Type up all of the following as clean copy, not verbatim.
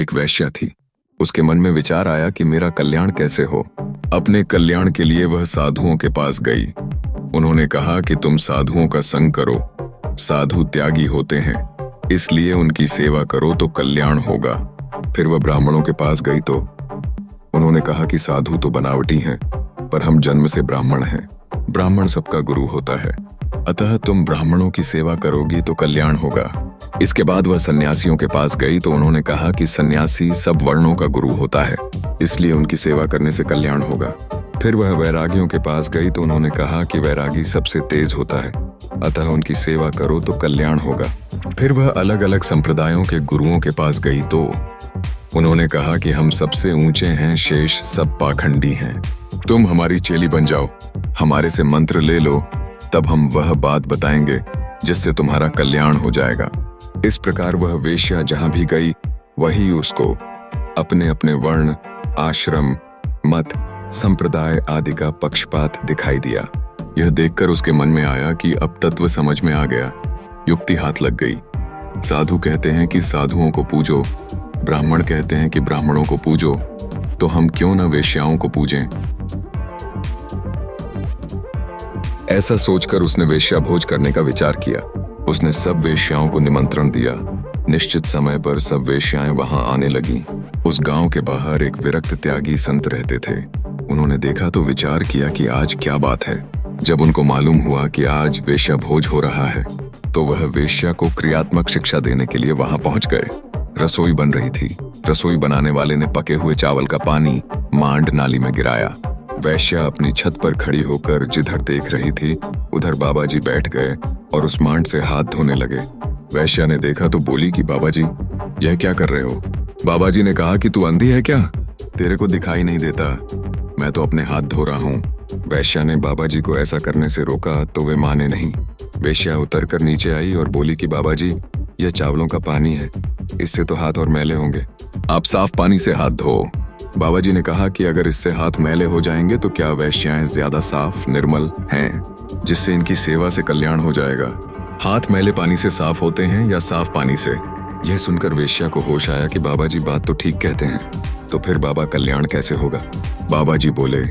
एक वेश्या थी। उसके मन में विचार आया कि मेरा कल्याण कैसे हो। अपने कल्याण के लिए वह साधुओं के पास गई। उन्होंने कहा कि तुम साधुओं का संग करो, साधु त्यागी होते हैं, इसलिए उनकी सेवा करो तो कल्याण होगा। फिर वह ब्राह्मणों के पास गई तो उन्होंने कहा कि साधु तो बनावटी हैं, पर हम जन्म से ब्राह्मण हैं। ब्राह्मण सबका गुरु होता है, अतः तुम ब्राह्मणों की सेवा करोगी तो कल्याण होगा। इसके बाद वह सन्यासियों के पास गई तो उन्होंने कहा कि सन्यासी सब वर्णों का गुरु होता है, इसलिए उनकी सेवा करने से कल्याण होगा। फिर वह वैरागियों के पास गई तो उन्होंने कहा कि वैरागी सबसे तेज होता है, अतः उनकी सेवा करो तो कल्याण होगा। फिर वह अलग अलग संप्रदायों के गुरुओं के पास गई तो उन्होंने कहा कि हम सबसे ऊंचे हैं, शेष सब पाखंडी हैं। तुम हमारी चेली बन जाओ, हमारे से मंत्र ले लो, तब हम वह बात बताएंगे जिससे तुम्हारा कल्याण हो जाएगा। इस प्रकार वह वेश्या जहां भी गई वही उसको अपने अपने वर्ण, आश्रम, मत, संप्रदाय आदि का पक्षपात दिखाई दिया। यह देखकर उसके मन में आया कि अब तत्व समझ में आ गया, युक्ति हाथ लग गई। साधु कहते हैं कि साधुओं को पूजो, ब्राह्मण कहते हैं कि ब्राह्मणों को पूजो, तो हम क्यों न वेश्याओं को पूजें। ऐसा सोचकर उसने वेश्या भोज करने का विचार किया। उसने सब वेश्याओं को निमंत्रण दिया। निश्चित समय पर सब वेश्याएं वहां आने लगीं। उस गांव के बाहर एक विरक्त त्यागी संत रहते थे। उन्होंने देखा तो विचार किया कि आज क्या बात है। जब उनको मालूम हुआ कि आज वेश्या भोज हो रहा है तो वह वेश्या को क्रियात्मक शिक्षा देने के लिए वहां पहुंच गए। रसोई बन रही थी। रसोई बनाने वाले ने पके हुए चावल का पानी मांड नाली में गिराया। वैश्या अपनी छत पर खड़ी होकर जिधर देख रही थी उधर बाबा जी बैठ गए और उस मांड से हाथ धोने लगे। वैश्या ने देखा तो बोली कि बाबा जी, यह क्या कर रहे हो। बाबा जी ने कहा कि तू अंधी है क्या, तेरे को दिखाई नहीं देता, मैं तो अपने हाथ धो रहा हूँ। वैश्या ने बाबा जी को ऐसा करने से रोका तो वे माने नहीं। वेश्या उतरकर नीचे आई और बोली कि बाबा जी, यह चावलों का पानी है, इससे तो हाथ और मैले होंगे, आप साफ पानी से हाथ धो। बाबा जी ने कहा कि अगर इससे हाथ मैले हो जाएंगे तो क्या वैश्याएं ज्यादा साफ निर्मल हैं, जिससे इनकी सेवा से कल्याण हो जाएगा। हाथ मैले पानी से साफ होते हैं या साफ पानी से। यह सुनकर वेश्या को होश आया कि बाबा जी बात तो ठीक कहते हैं, तो फिर बाबा कल्याण कैसे होगा। बाबा जी बोले,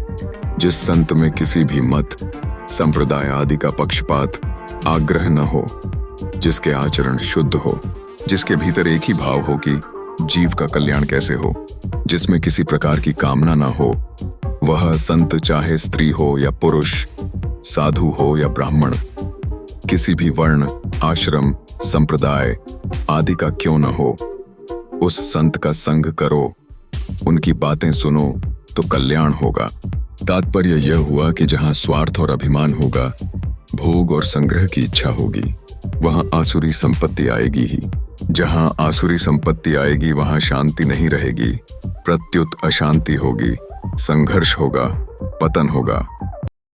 जिस संत में किसी भी मत, संप्रदाय आदि का पक्षपात, आग्रह न हो, जिसके आचरण शुद्ध हो, जिसके भीतर एक ही भाव हो कि जीव का कल्याण कैसे हो, जिसमें किसी प्रकार की कामना ना हो, वह संत चाहे स्त्री हो या पुरुष, साधु हो या ब्राह्मण, किसी भी वर्ण, आश्रम, संप्रदाय आदि का क्यों न हो, उस संत का संग करो, उनकी बातें सुनो तो कल्याण होगा। तात्पर्य यह हुआ कि जहां स्वार्थ और अभिमान होगा, भोग और संग्रह की इच्छा होगी, वहां आसुरी संपत्ति आएगी ही। जहां आसुरी संपत्ति आएगी वहां शांति नहीं रहेगी, प्रत्युत अशांति होगी, संघर्ष होगा, पतन होगा।